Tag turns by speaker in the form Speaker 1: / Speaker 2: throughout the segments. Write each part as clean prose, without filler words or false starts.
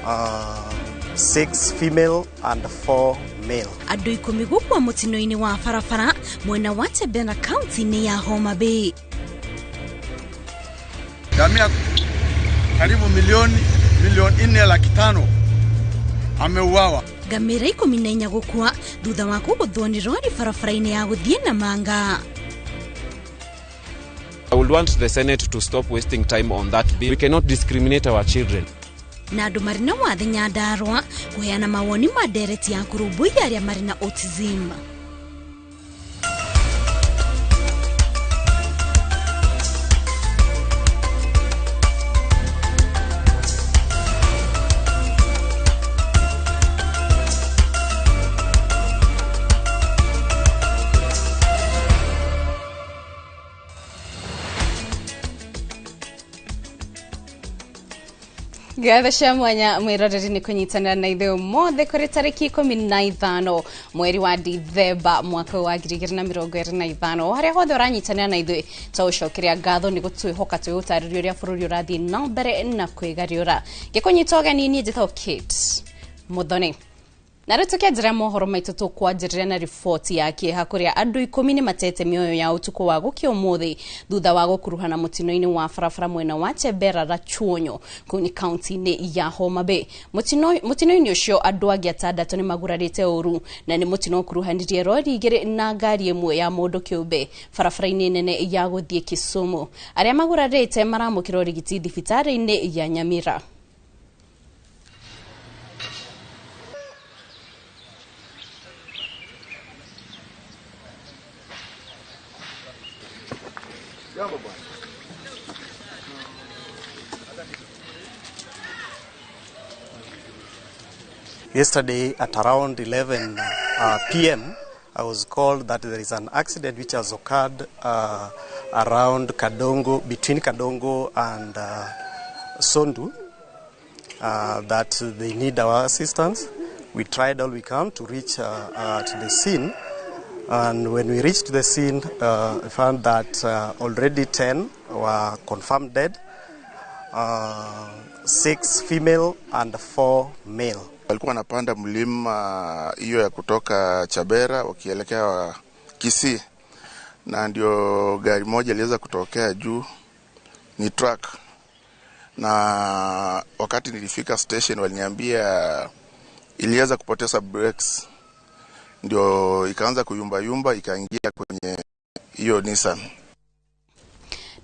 Speaker 1: 6 female and 4 male.
Speaker 2: Andũ 10 gũkua mũtino-inĩ wa barabara mwena wa Chebera County ya Homa Bay.
Speaker 3: Ngamia karibu milioni 4.5 ameuawa.
Speaker 2: Ngamĩra 14 gũkua thutha wa kũgũthwo nĩ rori barabara-inĩ ya gũthiĩ Namanga.
Speaker 4: I would want the Senate to stop wasting time on that bill. We cannot discriminate our children.
Speaker 2: Na andũ marĩ na wathe Nyandarua kũheana mawoni ma ndereti ya kũrũmbũiya arĩa marĩ na autism.
Speaker 5: Gatha cia mwanya mwiroreri ni kunyitanira na ithuĩ mothe kuri tariki 15 mweri wa Dithemba mwaka wa 2025 haria hothe uranyitanira na ithuĩ tũcokeria ngatho ni gũtwĩhoka twĩgũtarĩria ũrĩa bũrũri ũrathiĩ na mbere na kwĩgariũra gĩkũnyita ũgeni ni njĩtagwo Kate Muthoni. Na rĩu tũkĩanjĩrĩra mohoro maitũ tũkwanjĩrĩra na riboti ya kĩeha kũrĩa andũ 10 nĩ matete mĩoyo ya ũtukũ wa gũkĩa ũmũthĩ thutha wa gũkuruhana mũtino-inĩ wa barabara mwena wa Chebera Rachuonyo kũni kaunti-inĩ ya Homa Bay. Mũtino-inĩ ũcio andũ angĩ 6 nĩ magurarĩte ũru na nĩ mũtino ũkuruhanirie rori igĩrĩ na ngari ĩmwe ya mũndũ kĩũmbe barabara-inĩ nene ya gũthiĩ Kisumu. Arĩa magurarĩte maramũkĩrwo ũrigiti thibitarĩ-inĩ ya Nyamira.
Speaker 1: Yesterday at around 11 p.m. I was called that there is an accident which has occurred around Kadongo, between Kadongo and Sondu, that they need our assistance. We tried all we can to reach to the scene, and when we reached the scene, we found that already 10 were confirmed dead, 6 female and 4 male.
Speaker 6: Walikuwa wanapanda mlima hiyo ya kutoka Chebera wakielekea Kisii, na ndio gari moja iliweza kutokea juu, ni truck, na wakati nilifika station waliniambia iliweza kupoteza brakes, ndio ikaanza kuyumba ikaingia kwenye hiyo Nissan.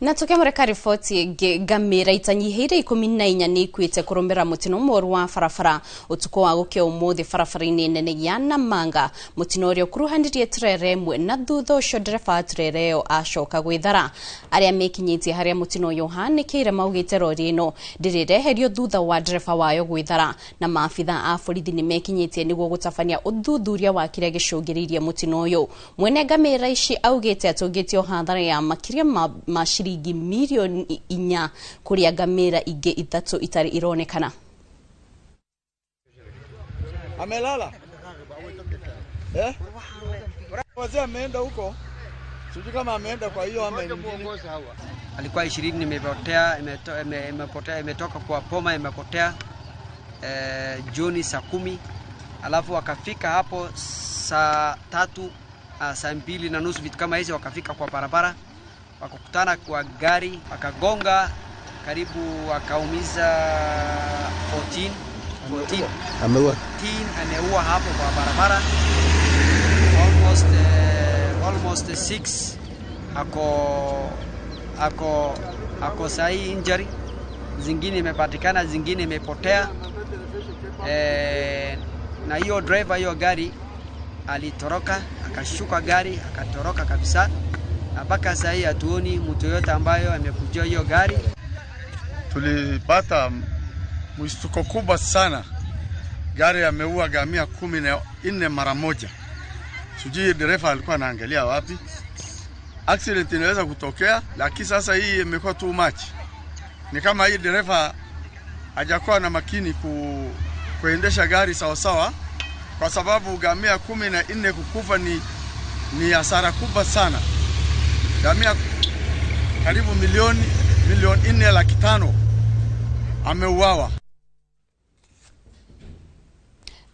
Speaker 5: Na tukemureka riboti ngamĩra itanyihĩire 14 nĩ ikuĩte kũrũmĩra mũtino mũru wa barabara ũtukũ wa gũkĩa ũmũthĩ barabara-inĩ nene ya Namanga. Mũtino ũrĩa ũkuruhanirie trailer ĩmwe na thutha ũcio ndereba wa trailer ĩyo acoka gwĩthara. Arĩa mekinyĩtie harĩa mũtino ũyũ ũhanĩkĩire maugĩte rori ĩno ndĩrĩreherio thutha wa ndereba wayo gwĩthara, na maabitha a borithi nĩ mekinyĩtie nĩguo gũtabania ũthuthuria wa kĩrĩa gĩcũngĩrĩirie mũtino ũyũ. Mwene ngamĩra ici augĩte atũngĩtio hathara ya makĩria ma shilingi milioni 4 kuria ngamĩra ingĩ 3 itarĩ ironekana.
Speaker 3: Amelala. Wazee ameenda huko. Sijui kama ameenda kwa hiyo ama
Speaker 7: alikuwa 20 imepotea, imetoka kwa Poma imepotea Juni saa 10, alafu wakafika hapo saa 3 saa 2:30 vitu kama hizo, wakafika kwa barabara wakakutana kwa gari wakagonga karibu wakaumiza 14 ameua hapo kwa barabara. Almost 6 ako sahi injury, zingine imepatikana, zingine imepotea. Na hiyo driver hiyo gari alitoroka, akashuka gari akatoroka kabisa. Mpaka sasa hatuoni mtu yote ambayo amekujia hiyo gari.
Speaker 3: Tulipata mshtuko kubwa sana. Gari ameua ngamia 14 mara moja. Sijui dereva alikuwa anaangalia wapi. Accident inaweza kutokea, lakini sasa hii imekuwa too much. Ni kama hii dereva hajakuwa na makini kuendesha gari sawa sawa, kwa sababu ngamia 14 kukufa ni hasara kubwa sana. Ngamia karibu milioni 4.5 ameuawa.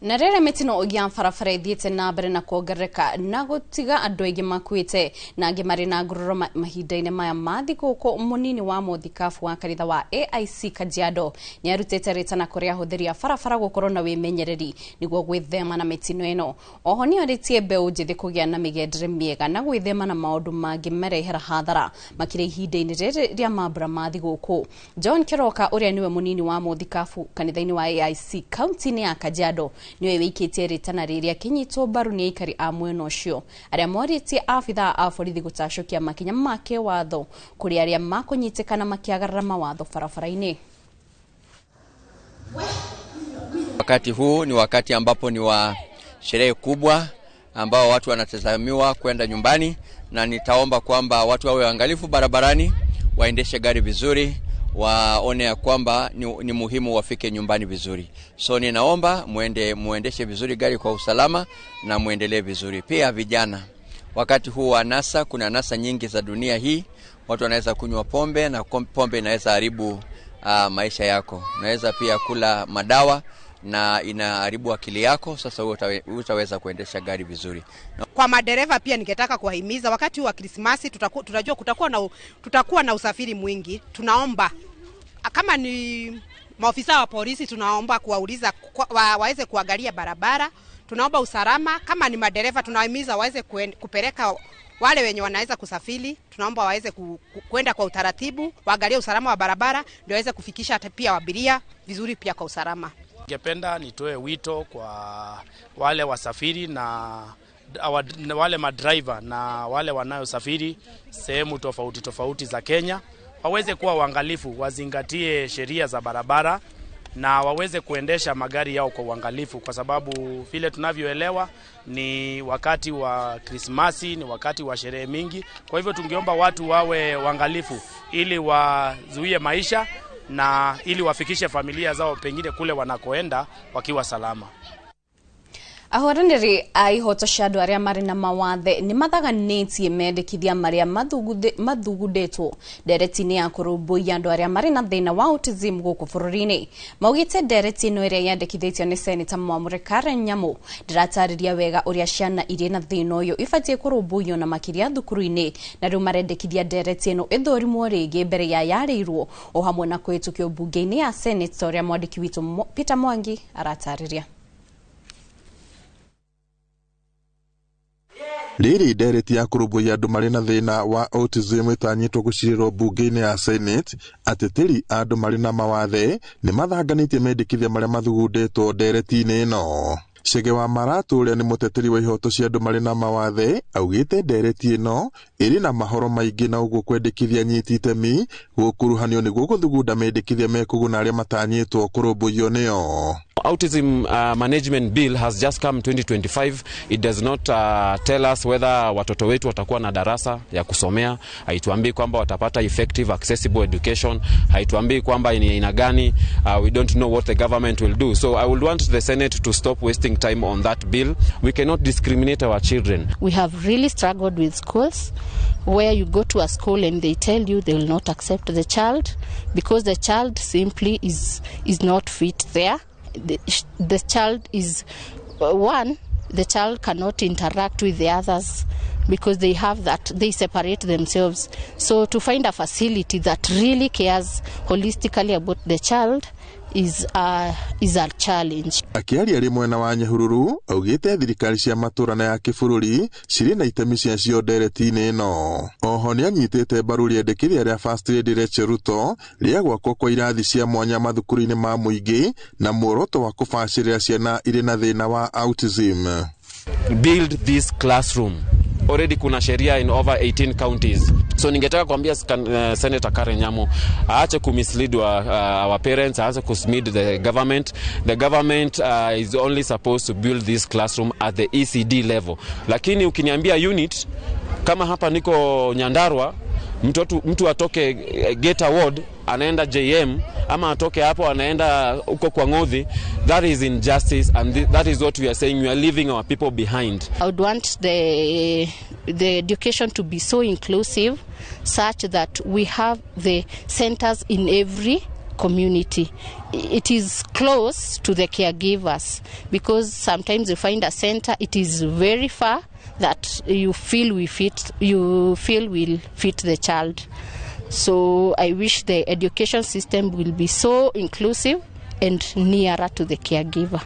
Speaker 5: Na rere mitino ogia farafara ithiete na mbere na kuongereka na gutiga andu aingĩ makuite na angĩ marĩ na ngururo mahinda-inĩ maya ma thigũkũ. Munini wa muthikabu wa kanitha wa AIC Kajiado nĩ arutĩte ritana kũrĩ ahũthĩri a barabara gũkorwo na wĩmenyereri nĩguo gwĩthema na mĩtino ĩno. Oho nĩ arĩtie mbeũ njĩthĩ kũgĩa na mĩgendere mĩega na gwĩthema na maũndũ mangĩ marehera hathara makĩria ihinda-inĩ rĩrĩ rĩa mambura ma thigũkũ. John Kiroka ũrĩa niwe munini wa muthikabu kanitha-inĩ wa AIC kaunti-inĩ ya Kajiado niwe wĩkĩtie ritana rĩrĩa kinyitwo mbaru nĩ aikari a mwena ũcio arĩa morĩtie abithaa a borithi gũtacũkia makinya make watho kũrĩ arĩa makũnyitĩkana makĩagarara mawatho barabara-inĩ.
Speaker 8: Wakati huu ni wakati ambapo ni wa sherehe kubwa ambao watu wanatazamiwa kwenda nyumbani, na nitaomba kwamba watu wawe waangalifu barabarani, waendeshe gari vizuri, waone ya kwamba ni muhimu wafike nyumbani vizuri. So ninaomba muendeshe vizuri gari kwa usalama na muendelee vizuri. Pia vijana, wakati huu wa anasa, kuna anasa nyingi za dunia hii. Watu wanaweza kunywa pombe na pombe inaweza haribu maisha yako. Unaweza pia kula madawa na inaharibu akili yako. Sasa utaweza kuendesha gari vizuri.
Speaker 9: Kwa madereva pia ningetaka kuwahimiza, wakati wa Krismasi tunajua tutakuwa na usafiri mwingi. Tunaomba kama ni maofisa wa polisi, tunaomba kuwauliza waweze kuangalia barabara. Tunaomba usalama. Kama ni madereva tunawahimiza waweze kupeleka wale wenye wanaweza kusafiri. Tunaomba waweze kwenda kwa utaratibu, waangalie usalama wa barabara ndio waweze kufikisha pia abiria vizuri pia kwa usalama.
Speaker 10: Ningependa nitoe wito kwa wale wasafiri na wale madriver na wale wanayosafiri sehemu tofauti za Kenya, waweze kuwa waangalifu, wazingatie sheria za barabara na waweze kuendesha magari yao kwa uangalifu, kwa sababu vile tunavyoelewa ni wakati wa Krismasi, ni wakati wa sherehe mingi. Kwa hivyo tungeomba watu wawe waangalifu ili wazuie maisha na ili wafikishe familia zao pengine kule wanakoenda wakiwa salama.
Speaker 5: Ahoranĩri a ihoto cia andũ arĩa marĩ na mawathe nĩ mathaganĩtie mendekithia marĩa mathugundĩtwo ndereti-inĩ ya kũrũmbũiya andũ arĩa marĩ na thĩna wa autism gũkũ bũrũri-inĩ. Maugĩte ndereti ĩno ĩrĩa yandĩkithĩtio nĩ Seneta Mwamũre Karen Nyamu ndĩratarĩria wega ũrĩa ciana irĩ na thĩna ũyũ ibatiĩ kũrũmbũiyo na makĩria thukuru-inĩ, na rĩu marendekithia ndereti ĩno ĩthũrimwo rĩngĩ mbere ya yarĩirwo o hamwe na kũhĩtũkio mbunge-inĩ ya Senate ũrĩa mwandĩki witũ Peter Mwangi aratarĩria.
Speaker 11: Rĩrĩ ndereti ya kũrũmbũiya andũ marĩ na thĩna wa autism ĩtanyĩtwo gũcirĩrwo mbunge-inĩ ya Senate. Ateteri andũ marĩ na mawathe nĩ mathanganĩtie mendekithia marĩa mathugundĩtwo ndereti-inĩ ĩno. Chege wa Maratu ũrĩa nĩ mũteteri wa ihoto cia andũ marĩ na mawathe augĩte ndereti ĩno ĩrĩ na mahoro maingĩ na ũguo kwendekithia nyiti itemi gũkuruhanio nĩguo gũthugunda mendekithia mekũguna arĩa matanyĩtwo kũrũmbũiyo nĩo.
Speaker 4: Autism management bill has just come 2025. It does not tell us whether watoto wetu watakuwa na darasa ya kusomea. Haituambii kwamba watapata effective accessible education. Haituambii kwamba ni aina gani. We don't know what the government will do. So I would want the Senate to stop wasting time on that bill. We cannot discriminate our children.
Speaker 12: We have really struggled with schools where you go to a school and they tell you they will not accept the child because the child simply is not fit there. The child is the child cannot interact with the others because they separate themselves. So to find a facility that really cares holistically about the child is a challenge.
Speaker 11: Akiaria rimwe na wa Nyahururu augite thirikari cia matura na ya kĩbũrũri cirĩ na itemi ciacio ndereti-inĩ ĩno. Oho nĩ anyitĩte mbaru rĩendekithia rĩa First Lady Rachel Ruto rĩa gwakwo kwa irathi cia mwanya mathukuru-inĩ ma mũingĩ na muoroto wa kũbacĩrĩra ciana irĩ na thĩna wa autism.
Speaker 4: Build this classroom. Already kuna sheria in over 18 counties. So ningetaka kuambia Senator Karen Nyamu aache kumislead our parents, aache kuslead the government. The government is only supposed to build this classroom at the ECD level. Lakini ukiniambia unit kama hapa niko Nyandarua, mtu atoke Geta Ward anaenda JM ama atoke hapo anaenda uko kwa Ngothi, that is injustice and that is what we are saying. We are leaving our people behind.
Speaker 12: I would want the education to be so inclusive such that we have the centers in every community. It is close to the caregivers because sometimes you find a center, it is very far that you feel will fit the child. So I wish the education system will be so inclusive and nearer to the caregiver.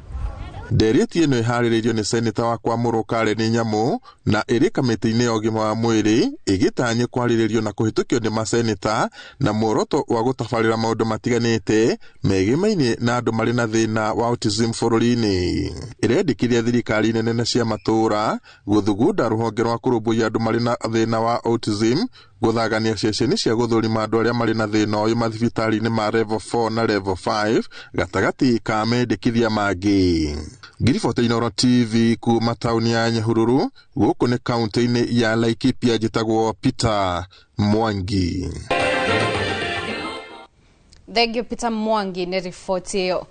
Speaker 11: Ndereti ĩno ĩharĩrĩirio nĩ seneta wa Kwamũrũ Karen Nyamu na ĩrĩ kamĩtĩ-inĩ ya ũgima wa mwĩrĩ ĩgĩtanywo kwarĩrĩrio na kũhĩtũkio nĩ maseneta na muoroto wa gũtabarĩra maũndũ matiganĩte megimaine na andũ marĩ na thĩna wa autism bũrũri-inĩ. Ĩrendĩkithia thirikari nene cia matũũra gũthugunda rũhonge rwa kũrũmbũiya andũ marĩ na thĩna wa autism gũthagania ceceni cia gũthũrima andũ arĩa marĩ na thĩna ũyũ mathibitarĩ-inĩ ma level 4 na level 5 gatagatĩ ka mendekithia mangĩ. Ngiriboti Inooro TV kuma tauni ya Nyahururu gũkũ nĩ kaunti-inĩ ya Laikipia njĩtagwo Peter Mwangi.
Speaker 5: Thengio Peter Mwangi nĩ riboti ĩyo.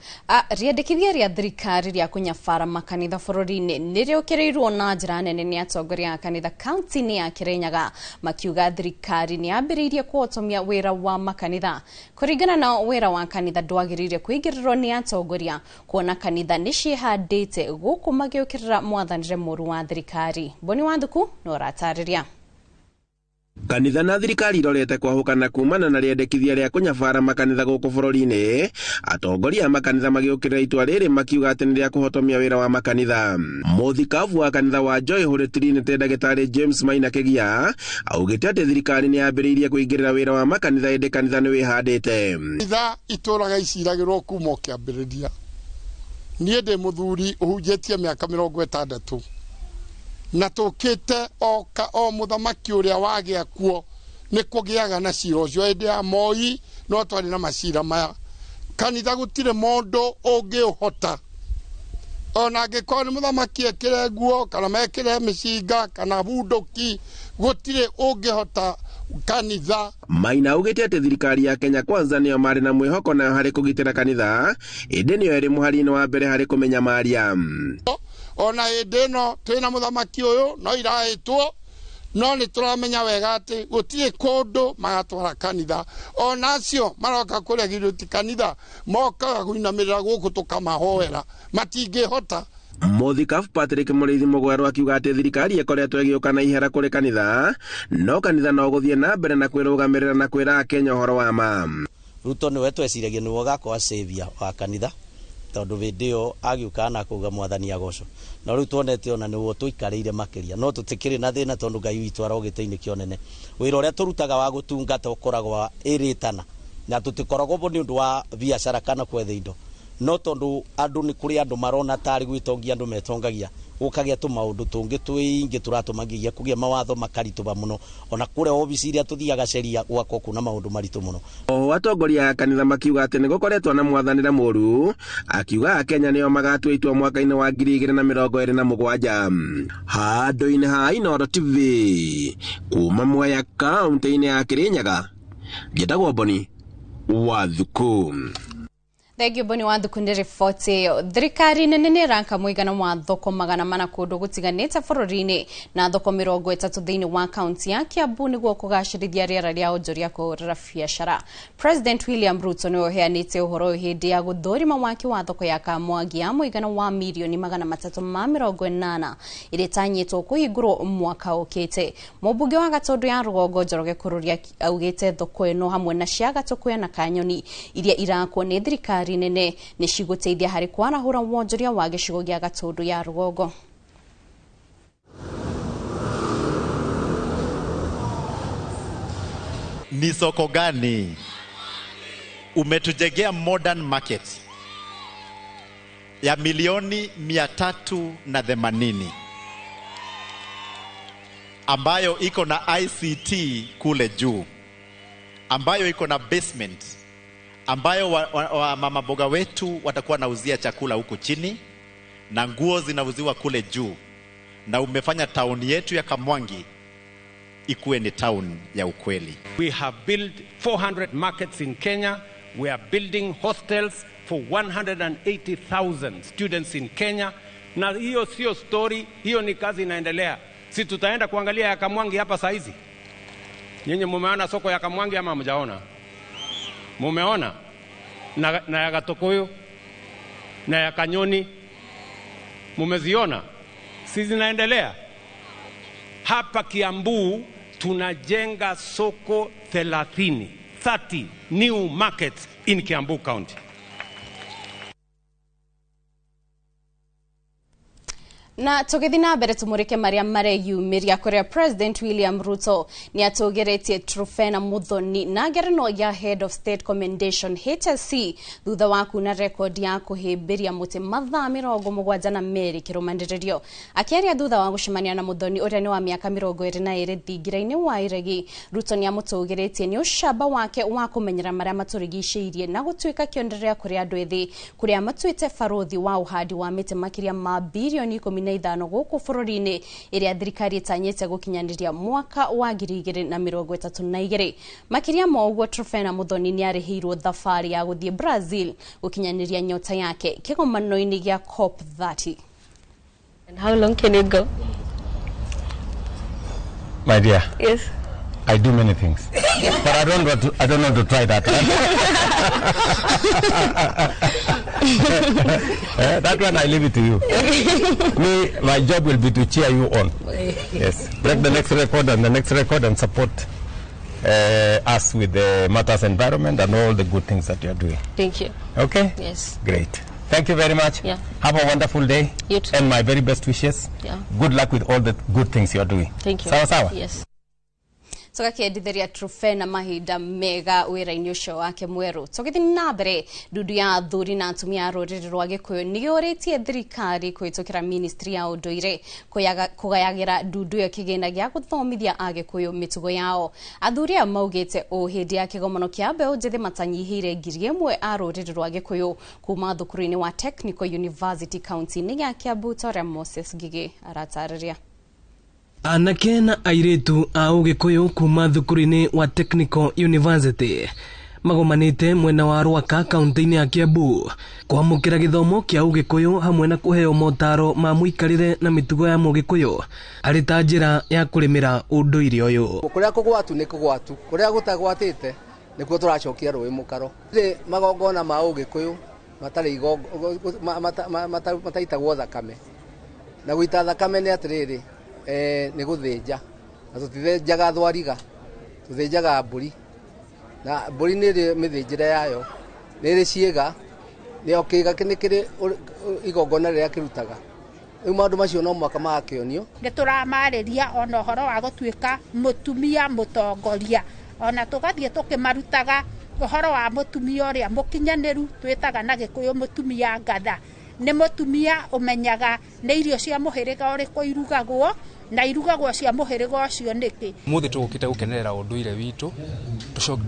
Speaker 5: Rĩendekithia rĩa thirikari rĩa kũnyabara makanitha bũrũri-inĩ nĩrĩũkĩrĩirwo na njĩra nene nĩ atongoria a kanitha kaunti-inĩ ya Kirinyaga, makiuga thirikari nĩyambĩrĩirie kũhotomia wĩra wa makanitha. Kũringana na wĩra wa kanitha ndwagĩrĩire kũingĩrĩrwo nĩ atongoria, kuona kanitha nĩciĩhandĩte gũkũ magĩũkĩrĩra mwathanĩre mũru wa thirikari. Boni Wathuku no ratarĩria.
Speaker 13: Kanitha na thirikari irorete kwahũkana kumana na rĩendekithia rĩa kũnyabara makanitha gũkũ bũrũri-inĩ, atongoria a makanitha magĩũkĩrĩra itua rĩrĩ makiuga atĩ nĩ rĩa kũhotomia wĩra wa makanitha. Mũthikabu wa kanitha wa Joy Holy Trinity Ndagĩtarĩ James Maina Kĩgia augĩte atĩ thirikari nĩ yambĩrĩirie kũingĩrĩra wĩra wa makanitha ĩndĩ kanitha nĩ wĩhandĩte.
Speaker 14: Kanitha itũraga iciragĩrwo kuma kĩambĩrĩria. Niĩ ndĩ mũthuri ũhunjĩtie mĩaka 60 na tũkĩte o mũthamaki ũrĩa wagĩa kuo nĩ kũgĩaga na cira ũcio hĩndĩ ya Moi, no twarĩ na macira maya. Kanitha gũtirĩ mũndũ ũngĩũhota, ona angĩkorwo nĩ mũthamaki ekĩre nguo kana mekĩre mĩcinga kana bunduki, gũtirĩ ũngĩhota kanitha.
Speaker 13: Maina augĩte atĩ thirikari ya Kenya Kwanza nĩyo marĩ na mwĩhoko nayo harĩ kũgitĩra kanitha, ĩndĩ nĩyo ĩrĩ mũhari-inĩ wa mbere harĩ kũmenya maria.
Speaker 14: Ona hĩndĩ ĩno twĩna mũthamaki ũyũ no irahĩtwo, no nĩ tũramenya wega atĩ gũtirĩ kũndũ magatwara kanitha. Ona acio maroka kũrĩa githũti kanitha mokaga kũinamĩrĩra gũkũ tũkamahoera, matingĩhota.
Speaker 13: Mũthikabu Patrick Mũrĩithi Mũgwaru akiuga atĩ thirikari ĩkoretwo ĩgĩũka na ihera kũrĩ kanitha, no kanitha no gũthiĩ na mbere na kwĩrũgamĩrĩra na kwĩra Akenya ũhoro wa ma.
Speaker 15: Ruto nĩwe tweciragia nĩwe ũgakorwo savior wa kanitha, tondũ hĩndĩ ĩyo agĩũka na kuuga mwathani agocwo. Na rĩu tuonete ona nĩguo tũikarĩire makĩria, no tũtikĩrĩ na thĩna tondũ Ngai witũ arogĩte-inĩ kĩonene. Wĩra ũrĩa tũrutaga wa gũtungata ũkoragwo ĩrĩtana, na tũtikoragwo nĩ ũndũ wa biacara kana kwetha indo, no tondũ andũ nĩ kũrĩ andũ marona tarĩ gwĩtongia andũ metongagia, gũkagĩa tũmaũndũ tũngĩ twĩingĩ tũratũmagia kũgĩa mawatho makaritũha mũno, ona kũrĩa obici iria tũthiaga sheria gwakwo kuna maũndũ maritũ mũno.
Speaker 13: O atongoria a kanitha makiuga atĩ nĩ gũkoretwo na mwathanĩre mũru, akiuga Akenya nĩo magatua itua mwaka-inĩ wa 2027. Handũ-inĩ ha Inooro TV kuma Mwea kaunti-inĩ ya Kirinyaga, njĩtagwo Boni Wathuku.
Speaker 5: Thengio Boni Wathuku nĩ riboti ĩyo. Thirikari nene nĩ ĩraka mũigana wa thoko 400 kũndũ gũtiganĩte bũrũri-inĩ na thoko 30 thĩinĩ wa kaunti ya Kiambu nĩguo kũgacĩrithia rĩera rĩa onjoria kũhũrĩra biacara. President William Ruto nĩ oheanĩte ũhoro ũyũ hĩndĩ ya gũthũrima waki wa thoko ya Kamwangi ya mũigana wa mirioni 380 ĩrĩa ĩtanyĩtwo kũhingũrwo mwaka ũkĩte. Mũmbunge wa Gatundu ya Rũgongo Njoroge Kururia augĩte thoko ĩno hamwe na cia Gatũkũya na Kanyoni iria irakwo nĩ thirikari nene nĩ cigũteithia harĩ kwarahũra wonjoria wa gĩcigo gĩa Gatundu ya Rũgongo.
Speaker 16: Ni soko gani umetujengea modern market ya milioni 380 ambayo iko na ICT kule juu, ambayo iko na basement, ambayo mama boga wetu watakuwa nauzia chakula huku chini na nguo zinauziwa kule juu, na umefanya town yetu ya Kamwangi ikuwe ni town ya ukweli.
Speaker 17: We have built 400 markets in Kenya. We are building hostels for 180,000 students in Kenya. Na hiyo sio story, hiyo ni kazi inaendelea. Si tutaenda kuangalia ya Kamwangi hapa saa hizi? Nyinyi mumeona soko ya Kamwangi ama mjaona? Mumeona? na ya Gatokoyo na ya Kanyoni, mumeziona si zinaendelea? Hapa Kiambu tunajenga soko 30 new markets in Kiambu County.
Speaker 5: Na tugithi na mbere tumurike maria mareyumiria kuria President William Ruto ni atugeretie Trufena Muthoni na ngerenwa ya Head of State Commendation HSC thutha wa kuna record ya kuhimbiria muti mathaa 72 kirumaniririo. Akiaria thutha wa gucemania na Muthoni uria ni wa miaka 22 thingiraini wa iregi, Ruto ni amutugeretie ni ucamba wake wa kumenyera maria maturigiceirie na gutuika kionderea kuria andu ethi kuria matuite barothi wa uhadi wa miti makiria ma bilioni 15 guku bururi-ini iria thirikari itanyite gukinyaniria mwaka wa 2032. Makiria ma uguo, Trufena Muthoni ni arihirwo thafari ya guthie Brazil gukinyaniria nyota yake kigomano-ini gia COP30.
Speaker 18: And how long can it go?
Speaker 19: My dear.
Speaker 18: Yes.
Speaker 19: I do many things, but I don't want to try that. That one I leave it to you. Me, my job will be to cheer you on. Yes, break the next record and the next record and support us with the matters environment and all the good things that you are doing.
Speaker 18: Thank you.
Speaker 19: Okay?
Speaker 18: Yes.
Speaker 19: Great. Thank you very much.
Speaker 18: Yeah.
Speaker 19: Have a wonderful day.
Speaker 18: You too.
Speaker 19: And my very best wishes.
Speaker 18: Yeah.
Speaker 19: Good luck with all the good things you are doing.
Speaker 5: Thank you.
Speaker 19: Sawa sawa?
Speaker 5: Yes. Tugakiendithĩria Trufena mahinda mega wĩra-inĩ ũcio wake mwerũ. Tũgĩthiĩ na mbere, ndudu ya athuri na atumia a rũrĩrĩ rwa Gĩkũyũ nĩyũrĩtie thirikari kũhĩtũkĩra ministry ya ũndũire kũgayagĩra ndudu ĩyo kĩgĩna gĩa gũthomithia Agĩkũyũ mĩtugo yao. Athuri aya maugĩte o hĩndĩ ya kĩgomano kĩa mbeũ njĩthĩ matanyihĩire 1,000 a rũrĩrĩ rwa Gĩkũyũ kuma thukuru-inĩ wa Technical University County-inĩ ya Kiambu. Toria Moses Ngigi aratarĩria.
Speaker 20: Anake na airetu a Ugikuyu kuma thukuru-ini wa Technical University magomanite mwena wa Rwaka kaunti-ini ya Kiambu kwamukira githomo kia Ugikuyu hamwe na kuheo motaro ma muikarire na mitugo ya Mugikuyu ari ta njira ya kurimira unduire uyu.
Speaker 21: Kuria kugwatu ni kugwatu, kuria gutagwatite nikuo turacokia rui mukaro. Ri magongona ma Ugikuyu matari mataitagwo thakame na guita thakame ni atiriri ni guthinja na tutithinjaga thwariga, tuthinjaga mburi na mburi ni ri mithinjire yayo ni ri ciega ni okiga kinikiri igongona riria kirutaga. Riu maundu macio no mwaka magakionio
Speaker 22: ni turamariria ona horo wa gutuika mutumia mutongoria ona tugathie tukimarutaga uhoro wa mutumia uria mukinyaniru twitaga na Gikuyu mutumia ngatha ni mutumia umenyaga ni irio cia muhiriga uriku irugagwo na irugagwo cia muhiriga ucio niki.
Speaker 23: Muthi tugukite gukenerera unduire witu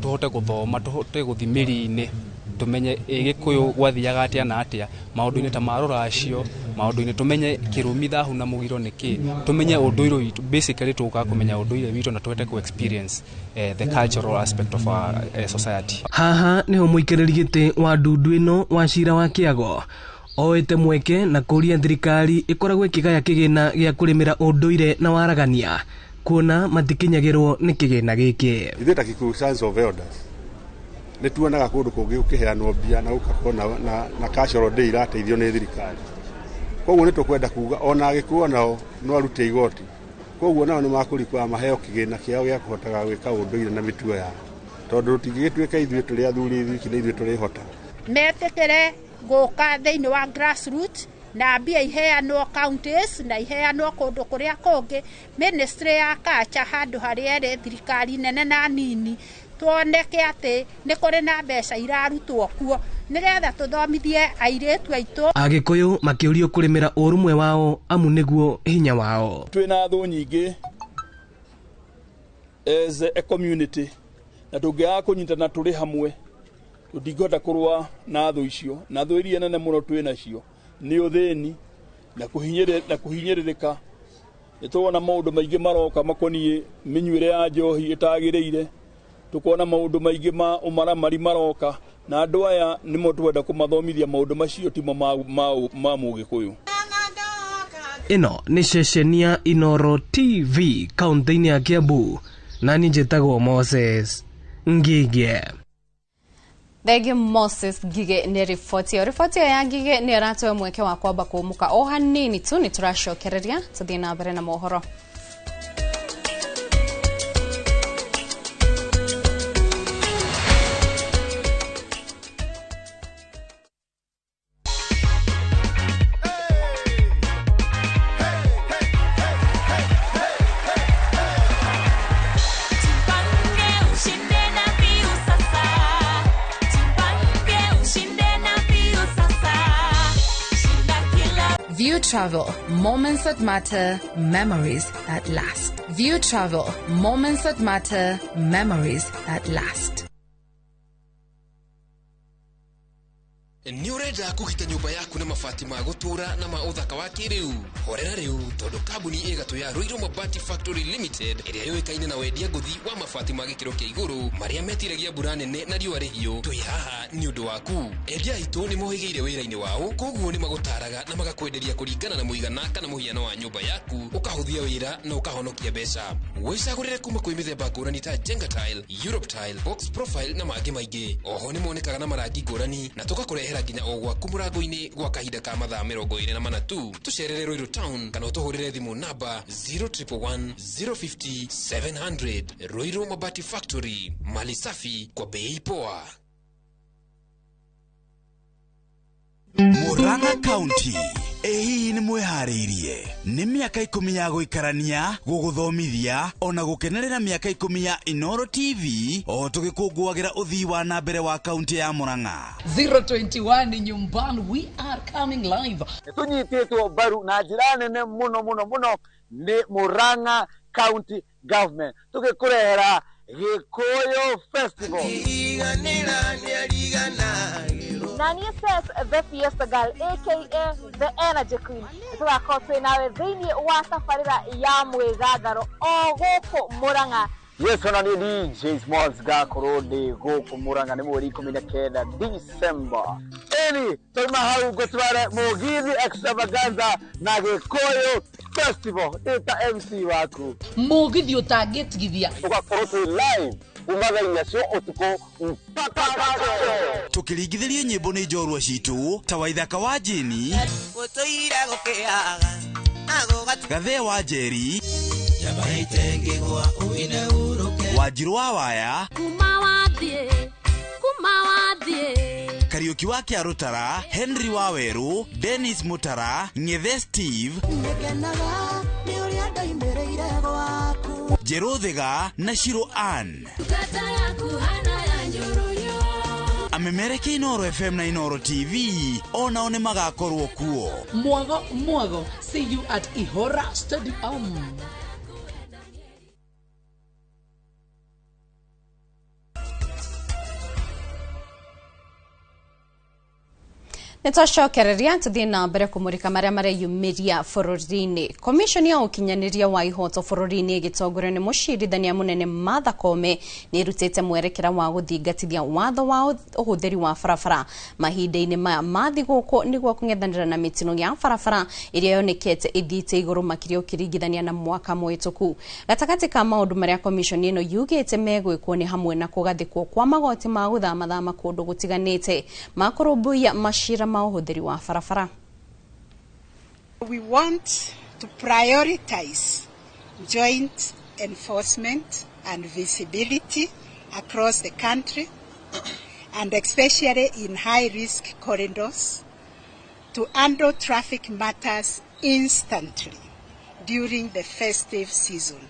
Speaker 23: tuhote guthoma tuhote guthimiri-ini tumenye Gikuyu gwathiaga atia na atia maundu-ini ta maruracio maundu-ini tumenye kirumi thahu na mugiro niki tumenye unduire witu basically tuka kumenya unduire witu na tuhote ku experience the cultural aspect of our society.
Speaker 20: Haha niho muikiriri giti wa ndundu ino wa cira wa Kiago oete mweke na kuria thirikari ikoragwo ikigaya kigina gia kurimira unduire na waragania kuona matikinyagirwo ni kigina giki.
Speaker 24: Ithe ta Kikuyu Sons of Elders ni tuonaga kundu kungi ukiheanwo mbia na ukakona na cultural day irateithio ni thirikari. Koguo ni tukwenda kuga ona Gikuyu nao no arute igoti. Koguo nao ni makurikwa maheo kigina kiao gia kuhotaga gwika unduire na mitugo yao. Tondu rutigituika ithuĩ tũrĩ athuri thiki ni ithuĩ tũrĩ hota.
Speaker 22: Metekere guka thiini wa grassroots na mbia iheanwo counties na iheanwo kundu kuria kungi ministry ya culture handu haria ri thirikari nene na nini tuoneke ati ni kuri na mbeca irarutwo kuo nigetha tuthomithie airetu aitu.
Speaker 20: Agikuyu makiurio kurimira urumwe wao amu niguo hinya wao.
Speaker 25: Twina thu nyingi as a community na tungiaga kunyitana turi hamwe tutingihota kurua na thu icio na thu iria nene muno twina cio ni uthini na kuhinyiririka. Nituona maundu maingi maroka makonie minyuire ya njohi itagiriire, tukona maundu maingi ma umaramari maroka na andu aya nimo twenda kumathomithia maundu macio timo ma Mugikuyu.
Speaker 20: Ino ni ceceni ya Inoro TV kaunti-ini ya Kiambu na ni njitagwo Moses Ngigi.
Speaker 5: Thegi Moses Gige ni riboti ya Gige ni aratoe mweke wa kwamba kuumuka o hanini tu ni turashokereria tuthie na mbere na mohoro.
Speaker 1: View Travel, moments that matter, memories that last. View Travel, moments that matter, memories that last.
Speaker 2: Ni urenda kugita nyumba yaku na mabati ma gutura na ma uthaka wa kiriu. Horera riu tondu kambuni igatu ya Ruiru Mabati Factory Limited iria yoikaine na wendia nguthi wa mabati ma gikiro kia iguru maria metiragia mbura nene na riua rihio. Twi haha ni undu waku. Endia itu ni mohigeire wira-ini wao, koguo ni magutaraga na magakwenderia kuringana na muigana kana muhiano wa nyumba yaku, ukahuthia wira na ukahonokia mbeca. Wicagurire kuma kwi mithemba ngurani ta Jenga Tile, Europe Tile, Box Profile na mangi maingi. Oho ni monekaga na marangi ngurani na tugakurehera nginya ogwa kumurango-ini gwa kahinda ka mathaa 24 tu. Tucerere Ruiru Town kana utuhurire thimu namba 0111 050 700. Ruiru Mabati Factory, mali safi kwa bei poa.
Speaker 3: Murang'a County ehi ni mwehariirie ni miaka 10 ya guikarania guguthomithia ona gukenerera miaka 10 ya Inoro TV o tugikungwagira uthii wa na mbere wa county ya Murang'a.
Speaker 6: 021 nyumbani, we are coming live.
Speaker 7: Tunyititwo baru na njira nene muno ni Murang'a County Government tugikurehera Gikuyu Festival.
Speaker 26: Nani says the Fiesta Girl, aka the Energy Queen. Tugakorwo nawe thĩinĩ wa safarĩra ya mwĩgangaro o gũkũ Murang'a.
Speaker 7: Yes, ona ni DJ Smalls gakorwo ndi gũkũ Murang'a nĩ mweri 19 December. Eni toima hau gũtware Mugithi Extravaganza na Gikuyu Festival. Ita MC waku
Speaker 6: Mugithi ũtangĩtigithia.
Speaker 7: Tugakorwo twi live umaga cio utuko mpaka
Speaker 3: tukiringithirie nyimbo ni njorua citu ta Waithaka wa Jeni
Speaker 27: utuira gukiaga
Speaker 3: Gathe wa Njeri
Speaker 27: yabaite ngigwa uine uruke
Speaker 3: Wanjiru wa Waya
Speaker 27: kuma wathie
Speaker 3: Kariuki wa Kiarutara Henry wa Weru Dennis Mutara Ngethe Steve
Speaker 27: ngekenaga ni uria ndaimereire gwaku
Speaker 3: Jerothiga na Shiro Ann amemereke Inoro FM na Inoro TV ona one magakorwo kuo.
Speaker 6: Mwago see you at Ihora Stadium.
Speaker 5: Nitwacokereria tuthie na mbere kumurika maria mareyumiria bururi-ini. Commission ya ukinyaniria wa ihoto bururi-ini igitongorio ni mucirithania munene Martha Koome ni irutite mwerekera wa guthingatithia watho wa uhuthiri wa barabara mahinda-ini maya mathiguku niguo kung'ethanira na mitino ya barabara iria yonekete ithiite iguru makiria ukiringithania na mwaka muhituku. Gatagati ka maundu maria commission ino yugite megwikwo ni hamwe na kugathikwo kwa magoti ma guthamathama kundu gutiganite makurumbuia mashira uhuthiri wa barabara.
Speaker 22: We want to prioritize joint enforcement and visibility across the country and especially in high-risk corridors to handle traffic matters instantly during the festive season.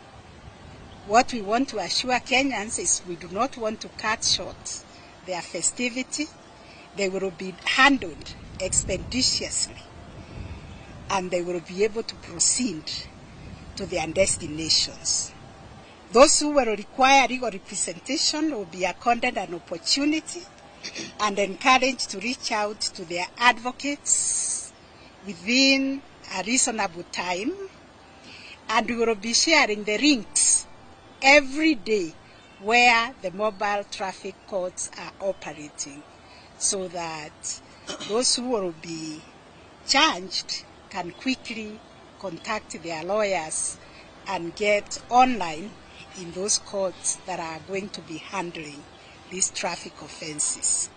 Speaker 22: What we want to assure Kenyans is we do not want to cut short their festivity. They will be handled expeditiously and they will be able to proceed to their destinations. Those who will require legal representation will be accorded an opportunity and encouraged to reach out to their advocates within a reasonable time, and we will be sharing the links every day where the mobile traffic courts are operating, so that those who will be charged can quickly contact their lawyers and get online in those courts that are going to be handling these traffic offenses.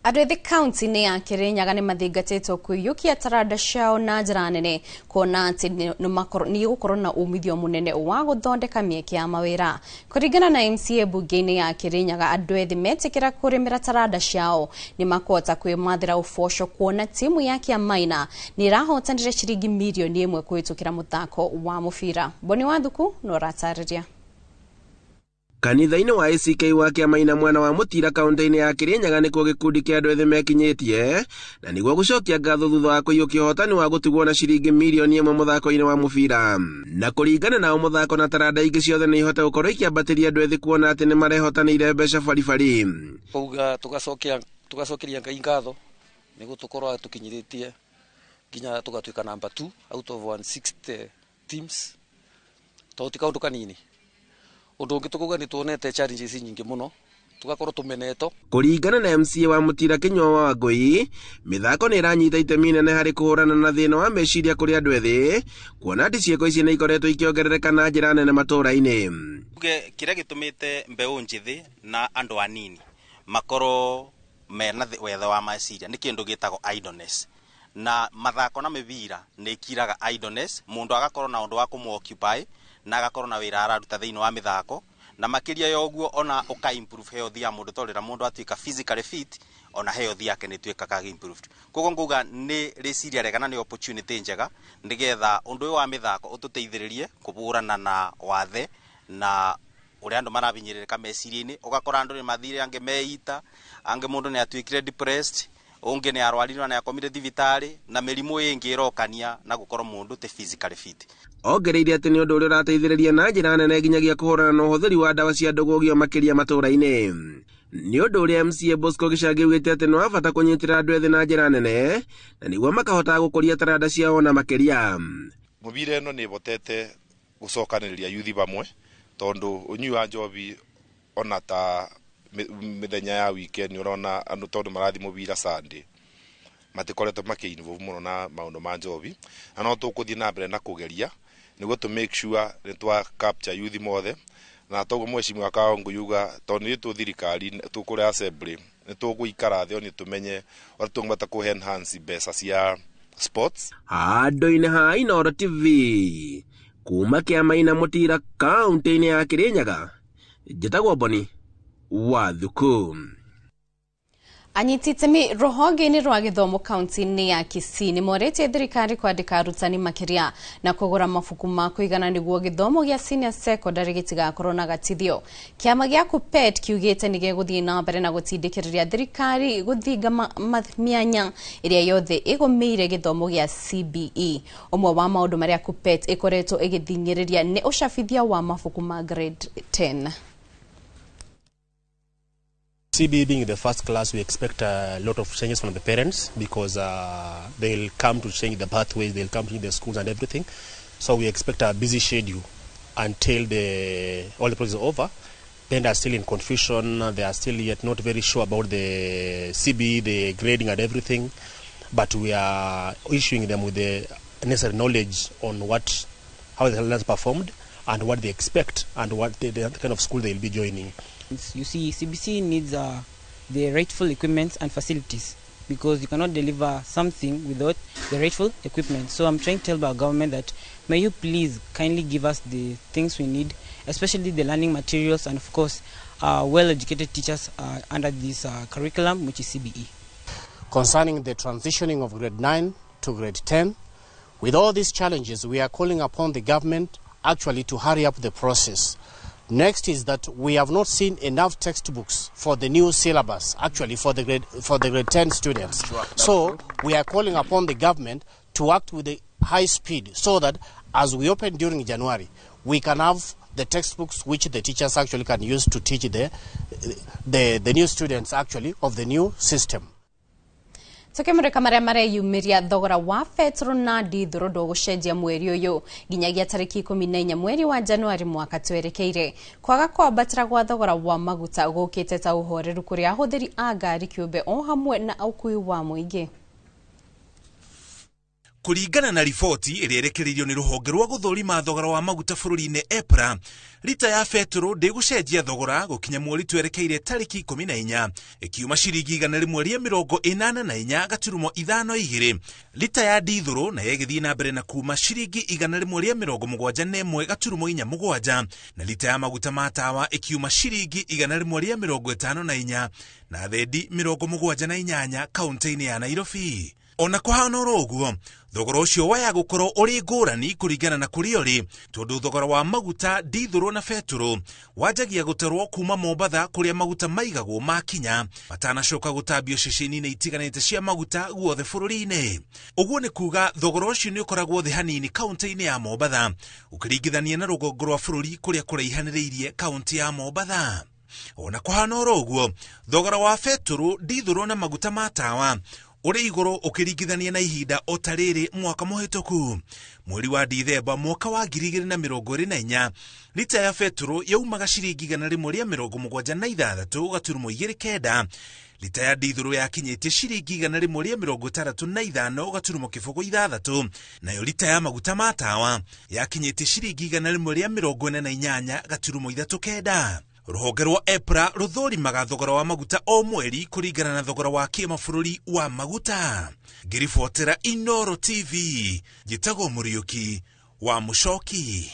Speaker 5: Andũ ethĩ kaunti-inĩ ya Kirinyaga nĩ mathingatĩtwo kũiyũkia taranda ciao na njĩra nene kuona atĩ nĩ gũkorwo na umithio mũnene wa gũthondeka mĩeke ya mawĩra. Kũringana na MCA bunge-inĩ ya Kirinyaga, andũ ethĩ metĩkĩra kũrĩmĩra taranda ciao nĩ makũhota kwĩmathĩra ũboco kuona timu ya Kiamaina nĩ ĩrahotanire ciringi mirioni 1 kũhĩtũkĩra mũthako wa mũbira. Boni Wathuku no ratarĩria.
Speaker 13: Kanitha-inĩ wa ACK wa Kiamaina mwana wa Mutira kaunti-inĩ ya Kirinyaga nĩkuo gĩkundi kĩa andũ ethĩ mekinyĩtie na nĩguo gũcokia ngatho thutha wa kũiyũkia ũhotani wa gũtigwo na ciringi mirioni 1 mũthako-inĩ wa mũbira. Na kũringana nao mũthako na taranda ingĩ ciothe nĩ ihota gũkorwo ikĩambatĩria andũ ethĩ kuona atĩ nĩ marehotanĩire mbeca baribari.
Speaker 4: Kuga tugacokeria Ngai ngatho nĩguo tũkorwo tũkinyĩrĩtie nginya tũgatuĩka number 2 out of 160 teams. Toti kaundu kanini. Undu ungi tukuga ni tuonete challenges nyingi muno tugakorwo tumeneto.
Speaker 13: Kũringana na MCA wa Mutira Kinyua wa Wangui, mĩthako nĩ ĩranyita itemi inene harĩ kũhũrana na thĩna wa meciria kũrĩ andũ ethĩ kuona atĩ ciĩko ici nĩ ikoretwo ikĩongerereka na njĩra nene matũũra-inĩ.
Speaker 8: Kĩrĩa gĩtũmĩte mbeũ njĩthĩ na andũ anini makorwo mena wethe wa meciria nĩ kĩndũ gĩtagwo idleness, na mathako na mĩbira nĩ ikiraga idleness, mũndũ agakorwo na ũndũ wa kũmũoccupy na agakorwo na wĩra araruta thĩinĩ wa mĩthako, na makĩria ya ũguo ona ũka improve health ya mũndũ tondũ mũndũ atuĩka physically fit ona health yake nĩ ĩtuĩkaga improved. Koguo nguga nĩ rĩciria rĩega na nĩ opportunity njega nĩgetha ũndũ ũyũ wa mĩthako ũtũteithĩrĩrie kũbũrana na wathe na ũrĩa andũ marabinyĩrĩrĩka meciria-inĩ. Ũgakora andũ nĩ mathire angĩ meita, angĩ mũndũ nĩ atuĩkire depressed, unge nĩ arwarirwo na akomire thibitarĩ na mĩrimũ ĩngĩ ĩrokania na gũkorwo mũndũ te physically fit.
Speaker 13: Ongereire atĩ nĩ ũndũ ũrĩa ũrateithĩrĩria na njĩra nene nginyagia kũhũrana na ũhũthĩri wa ndawa cia ndũgũgio makĩria matũũra-inĩ. Nĩ ũndũ ũrĩa MCA Bosco Gĩcangi augĩte atĩ nĩ wa bata kũnyitĩra andũ ethĩ na njĩra nene na nĩguo makahota gũkũria taranda ciao na makĩria.
Speaker 9: Mũbira ĩno nĩ ĩbotete gũcokanĩrĩria yuthi bamwe tondũ ũnyui wa njobi ona ta mĩthenya ya weekend ũrona andũ tondũ marathi mũbira Sunday matikoretwo makĩinvolve mũno na maũndũ ma njobi, na no tũkũthiĩ na mbere na kũgeria nĩguo to make sure nĩ twa capture youth mothe, na toguo mwecimu akaongo yuga tondũ nĩ tũthirikari tũkũrĩa assembly nĩ tũgũikara thĩ oni tũmenye ũrĩa tũngĩhota kũ enhance mbeca cia sports.
Speaker 13: Handũ-inĩ ha Inooro TV kuma Kiamaina Mutira kaunti-inĩ ya Kirinyaga, njĩtagwo Boni Wathuku.
Speaker 5: Anyiti itemi rũhonge-inĩ rwa gĩthomo kaunti-inĩ ya Kisii nĩ moretie thirikari kwandĩka arutani makĩria na kũgũra mabuku ma kũigana nĩguo gĩthomo gĩa senior secondary gĩtigakorwo na gatithio. Kĩama gĩa KUPPET kiugĩte nĩ gĩgũthiĩ na mbere na gũtindĩkĩrĩria thirikari gũthinga mĩanya ĩrĩa yothe ĩgũmĩire gĩthomo gĩa CBE. Ũmwe wa maũndũ marĩa KUPPET ĩkoretwo ĩgĩthingĩrĩria nĩ ũcabithia wa mabuku ma grade 10.
Speaker 10: CBE being the first class, we expect a lot of changes from the parents because they'll come to change the pathways, they'll come to the schools and everything. So we expect a busy schedule until all the process is over. Parents are still in confusion, they are still yet not very sure about the CBE, the grading and everything. But we are issuing them with the necessary knowledge on how the learners performed and what they expect and what the kind of school they'll be joining.
Speaker 11: You see, CBC needs the rightful equipment and facilities because you cannot deliver something without the rightful equipment. So I'm trying to tell our government that may you please kindly give us the things we need, especially the learning materials and of course well-educated teachers under this curriculum, which is CBE.
Speaker 10: Concerning the transitioning of grade 9 to grade 10, with all these challenges, we are calling upon the government actually to hurry up the process. Next is that we have not seen enough textbooks for the new syllabus, actually for the grade 10 students. So we are calling upon the government to act with a high speed so that as we open during January, we can have the textbooks which the teachers actually can use to teach the new students actually of the new system.
Speaker 5: Tukimurika maria mareyumiria thogora wa petro na dithoro ndũgũcenjia mweri ũyũ nginyagia tarĩki 14 mweri wa Januari mwaka twerekeire. Kwaga kwambatĩra gwa thogora wa maguta gũkĩte ta ũhoreru kũrĩ ahũthĩri a ngari kĩũmbe o hamwe na ũkui wa mũingĩ.
Speaker 3: Kuringana na riboti ĩrĩa ĩrekereirio nĩ rũhonge rwa gũthũrima thogora wa maguta bũrũri-inĩ EPRA, lita ya betũrũ ndĩgũcenjia thogora gũkinya mweri twerekeire tarĩki 14 ĩkiuma ciringi 184 gaturumo 52. Lita ya dithũrũ na ĩgĩthiĩ na mbere na kuma ciringi 171 gaturumo 47, na lita ya maguta ma tawa ĩkiuma ciringi 154 na thendi 78 kaunti-inĩ ya Nairobi. Ona kũhana ũguo, thogora ũcio waya gũkorwo ũrĩ ngũrani kũringana na kũrĩa ũrĩ, tondũ thogora wa maguta dithũrũ na betũrũ wanjagia gũtarwo kuma Mombatha kũrĩa maguta maigagwo makinya matanacoka gũtambio ceceni-inĩ itiganĩte cia maguta guothe bũrũri-inĩ. Ũguo nĩ kuga thogora ũcio nĩ ũkoragwo thĩ hanini kaunti-inĩ ya Mombatha ũkĩringithania na rũgongo rwa bũrũri kũrĩa kũraihanĩrĩirie kaunti ya Mombatha. Ona kũhana ũguo, thogora wa betũrũ, dithũrũ na maguta ma tawa ũrĩ igũrũ ũkĩringithania na ihinda o ta rĩrĩ mwaka mũhĩtũku. Mweri wa Dithemba mwaka wa 2024, lita ya betũrũ yaumaga ciringi 176 gaturumo 29. Lita ya dithũrũ yakinyĩtie ciringi 165 gaturumo 6, nayo lita ya maguta ma tawa yakinyĩtie ciringi 148 gaturumo 39. Rũhonge rwa EPRA rũthũrimaga thogora wa maguta o mweri kũringana na thogora wa kĩmabũrũri wa maguta. Ngĩribotera Inooro TV, njĩtagwo Mũriũki wa Mũcoki.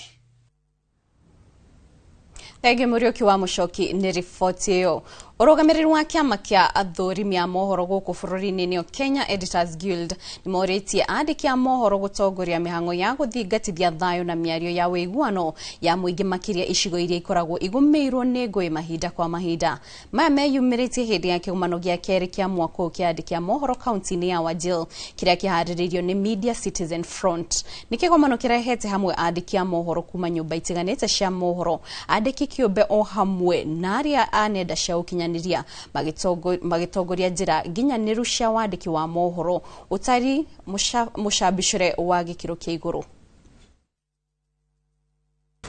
Speaker 5: Thenge Mũriũki wa Mũcoki nĩ riboti ĩyo. Ũrũgamĩrĩri wa kĩama kĩa athũrimi a mohoro gũkũ bũrũri-inĩ nĩyo Kenya Editors Guild nĩ morĩtie andĩki a mohoro gũtongoria mĩhang'o ya gũthingatithia thayũ na mĩario ya wĩiguano ya mũingĩ makĩria icigo iria ikoragwo igũmĩirwo nĩ ngũĩ mahinda kwa mahinda. Maya meyumĩrĩtie hĩndĩ ya kĩgomano gĩa kerĩ kĩa mwaka ũyũ kĩa andĩki a mohoro kaunti-inĩ ya Wajir kĩrĩa kĩharĩrĩirio nĩ Media Citizen Front. Nĩ kĩgomano kĩrehete hamwe andĩki a mohoro kuma nyũmba itiganĩte cia mohoro, andĩki kĩũmbe o hamwe na arĩa a nenda cia ũkinyanĩria magitongoria njĩra nginyanĩru cia wandĩki wa mohoro ũtari mũcambicũre wa gĩkĩro kĩa igũrũ.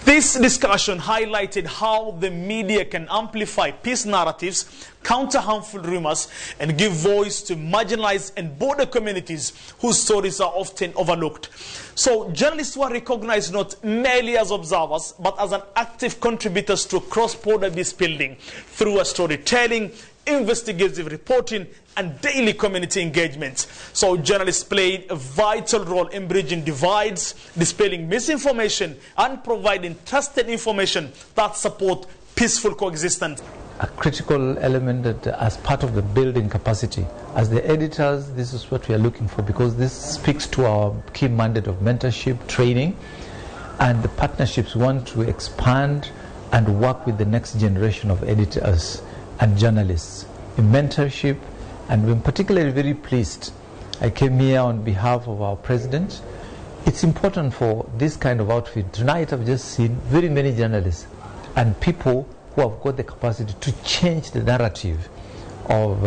Speaker 12: This discussion highlighted how the media can amplify peace narratives, counter harmful rumors, and give voice to marginalized and border communities whose stories are often overlooked. So journalists were recognized not merely as observers, but as an active contributors to cross-border peace building through storytelling, investigative reporting, and daily community engagement. So journalists played a vital role in bridging divides, dispelling misinformation, and providing trusted information that support peaceful coexistence.
Speaker 14: A critical element that as part of the building capacity. As the editors, this is what we are looking for, because this speaks to our key mandate of mentorship, training, and the partnerships want to expand and work with the next generation of editors and journalists in mentorship. And we're particularly very pleased. I came here on behalf of our president. It's important for this kind of outfit. Tonight I've just seen very many journalists and people who have got the capacity to change the narrative of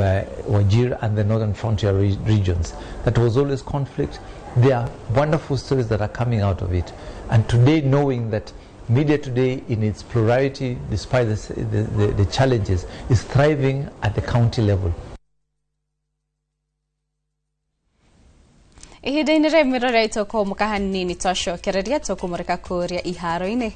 Speaker 14: Wajir and the northern frontier regions. That was always conflict. There are wonderful stories that are coming out of it. And today, knowing that media today in its plurality, despite the challenges, is thriving at the county level.
Speaker 5: Ihinda-inĩ rĩa mirore itoko mũkahanini twacokereria tũkũmũrĩka kũrĩa iharo-inĩ.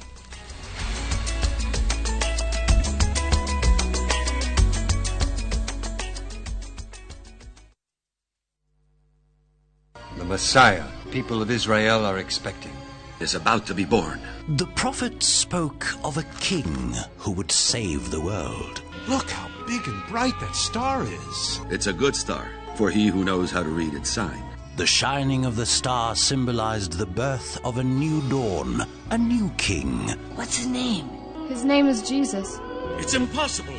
Speaker 15: The Messiah people of Israel are expecting is about to be born.
Speaker 16: The prophet spoke of a king who would save the world.
Speaker 17: Look how big and bright that star is.
Speaker 15: It's a good star for he who knows how to read its sign.
Speaker 16: The shining of the star symbolized the birth of a new dawn, a new king.
Speaker 18: What's his name?
Speaker 19: His name is Jesus.
Speaker 17: It's impossible.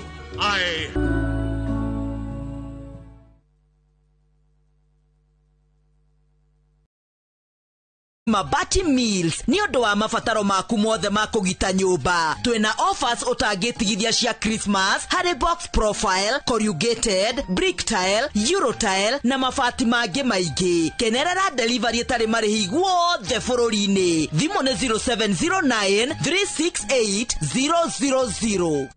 Speaker 18: Mabati Mills ni ũndũ wa mabataro maku mothe ma kũgita nyũmba. Twĩna offers ũtangĩtigithia cia Christmas harĩ box profile, corrugated, brick tile, euro tile na mabati mangĩ maingĩ. Kenerera delivery ĩtarĩ marĩhi guothe bũrũri-inĩ. Thimũ nĩ 0709 368 000.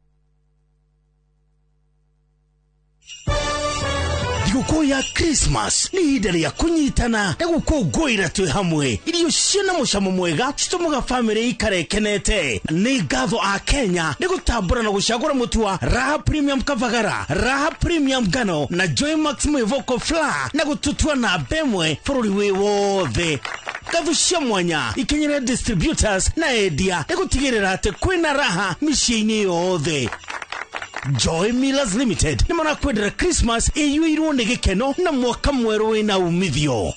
Speaker 1: thigũkũ ya Christmas nĩ ihinda rĩa kũnyitana na gũkũngũĩra twĩ hamwe. Irio ciĩna mũcamo mwega citũmaga bamĩrĩ ikare ikenete. Nĩ ngatho a Kenya nĩ gũtambũra na gũcagũra mũtu wa Raha Premium Kavagara, Raha Premium Ngano na Joy Max Mwĩvoko Flour na gũtũtua na bemwe bũrũri wĩ wothe. Ngatho cia mwanya ikenyera distributors na endia nĩ gũtigĩrĩra atĩ kwĩna raha mĩciĩ-inĩ yothe. Joy Millers Limited nĩ marakwendera Christmas ĩiyũirwo nĩ gĩkeno na mwaka mwerũ wĩna umithio.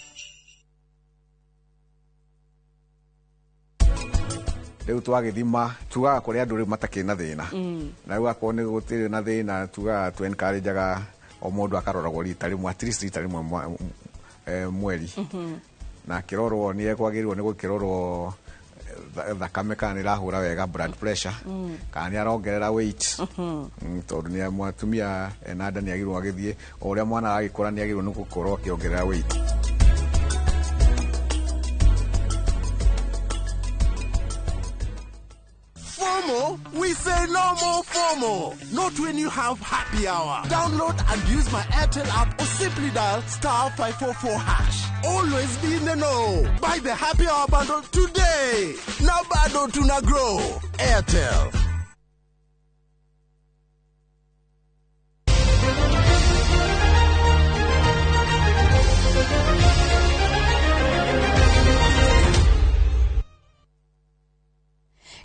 Speaker 2: Rĩu twagĩthima tugaga kũrĩa andũ rĩu matakĩrĩ na thĩna na rĩu akorwo nĩ gũtirĩ na thĩna tugaga twencourageaga o mũndũ akaroragwo rita rĩmwe, at least rita rĩmwe mweri na kĩrorwo nĩ ekwagĩrĩrwo nĩ gũkĩrorwo thakame kana nĩrahũra wega, blood pressure kana nĩ arongerera weight tondũ nĩ mwatumia na nda nĩ agĩrĩrwo agĩthiĩ o ũrĩa mwana agĩkũra nĩ agĩrĩrwo nĩ gũkorwo akĩongerera weight.
Speaker 17: FOMO? We say no more FOMO. Not when you have happy hour. Download and use my Airtel app or simply dial *544#. Always be in the know. Buy the happy hour bundle today. Now bundle to na grow. Airtel.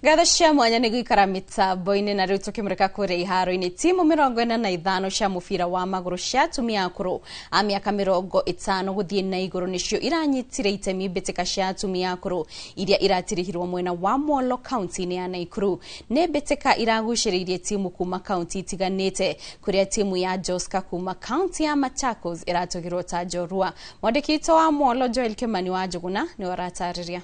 Speaker 5: Ngatho cia mwanya nĩ gũikara mĩtambo-inĩ na rĩu tũkĩmũrĩka kũrĩa iharo-inĩ. Timu 45 cia mũbira wa magũrũ cia atumia akũrũ a mĩaka 50 gũthiĩ na igũrũ nĩcio iranyitire itemi mbĩtĩka cia atumia akũrũ iria iratirihirwo mwena wa Molo kaunti-inĩ ya Naikuru. Nĩ mbĩtĩka iragucĩrĩirie timu kuma kaunti itiganĩte, kũrĩa timu ya Joska kuma kaunti ya Machakos iratũgirwo ta njorua. Mwandĩki witũ wa Molo Joel Kimani wa Njuguna nĩ aratarĩria.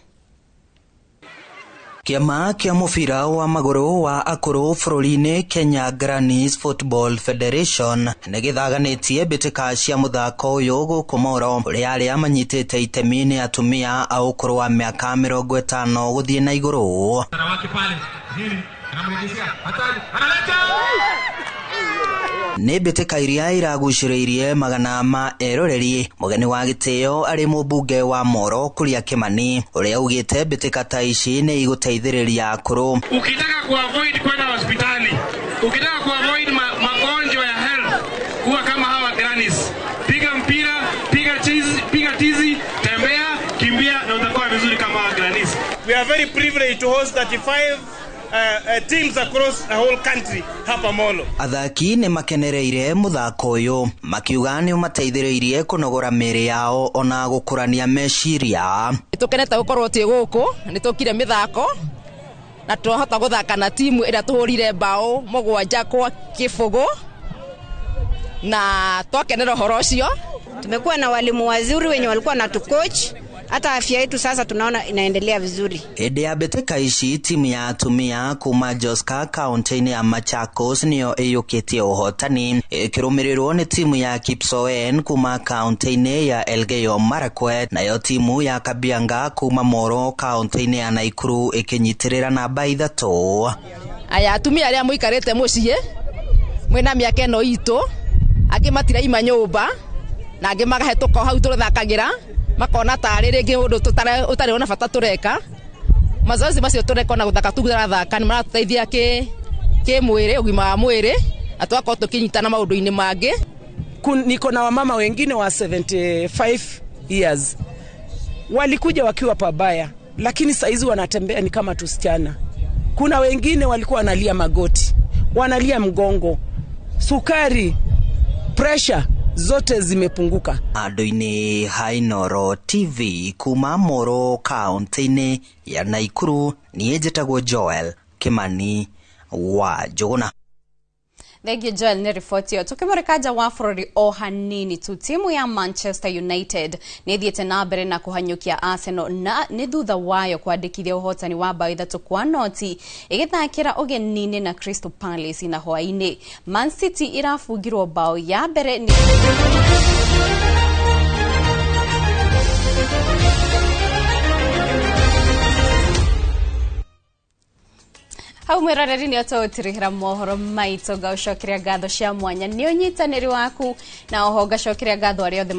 Speaker 20: Kiama kia mũbira wa magũrũ wa akũrũ bũrũri-inĩ Kenya Grannies Football Federation nĩ gĩthaganĩtie mbĩtĩka cia mũthako ũyũ gũkũ Moro, ũrĩa arĩa manyitĩte itemi nĩ atumia a ũkũrũ wa mĩaka 50 gũthiĩ na igũrũ. Nĩ mbĩtĩka iria iragucĩrĩirie magana ma eroreri. Mũgeni wa gĩtĩo arĩ mũmbunge wa Moro Kuria Kimani, ũrĩa ugĩte mbĩtĩka ta ici nĩ igũteithĩrĩria akũrũ.
Speaker 21: Ukitaka kuavoid kwenda hospitali, ukitaka kuavoid magonjwa ya health, kuwa kama hawa grannies. Piga mpira, piga tizi, tembea, kimbia na utakuwa vizuri kama hawa grannies. We are very privileged to host 35 teams across the whole country hapa Molo.
Speaker 20: Athaki nĩ makenereire mũthako ũyũ, makiuga nĩ ũmateithĩrĩirie kũnogora mĩĩrĩ yao ona gũkũrania meciria.
Speaker 23: Tũkenete gũkorwo twĩ gũkũ, nĩ tũkire mĩthako na twahota gũthaka na timu ĩrĩa tũhũrire bao 7-0 na twakenera ũhoro ũcio.
Speaker 24: Tumekuwa na walimu wazuri wenye walikuwa na tucoach. Hata afya yetu sasa tunaona inaendelea vizuri.
Speaker 20: Hĩndĩ ya mbĩtĩka ici timu ya atumia kuma Joska kaunti-inĩ ya Machakos nĩyo ĩyũkĩtie ũhotani, ĩkĩrũmĩrĩrwo nĩ timu ya Kipsoen kuma kaunti-inĩ ya Elgeyo Marakwet, nayo timu ya Kabianga kuma Moro kaunti-inĩ ya Naikuru ĩkĩnyitĩrĩra namba 3.
Speaker 23: Aya atumia arĩa mũikarĩte mũciĩ mwĩna mĩaka ĩno itũ, angĩ matiraima nyũmba na angĩ magahĩtũka hau tũthakagĩra makona tarĩ rĩngĩ ũndũ ũtarĩ ona bata tũreka. Mazoezi macio tũreka na gũthaka tũthaka nĩ maratũteithia kĩmwĩrĩ, ũgima wa mwĩrĩ, na twakorwo tũkĩnyitana maũndũ-inĩ mangĩ.
Speaker 6: Niko na wamama wengine wa 75 years walikuja wakiwa pabaya, lakini saizi wanatembea ni kama tusichana. Kuna wengine walikuwa wanalia magoti, wanalia mgongo, sukari, pressure zote zimepunguka.
Speaker 20: Andũ-inĩ Hainoro TV kuma Moro kaunti-inĩ ya Naikuru, niĩ njĩtagwo Joel Kimani wa Njuguna.
Speaker 5: Thank you Joel, nĩ riboti ĩyo. Tũkĩmũrĩka nja wa bũrũri o hanini tu, timu ya Manchester United nĩ ĩthiĩte na mbere na kũhanyũkia Arsenal na nĩ thutha wayo kwandĩkithia ũhotani wa bao 3-0 ĩgĩthakĩra ũgeni-inĩ na Crystal Palace na hwaĩ-inĩ. Man City irabungirwo bao ya mbere hau mwiroreri ni ototirihira mohoro maito gaucokeria ngatho cia mwanya ni unyitaniri waku na oho gacokeria ngatho aria othe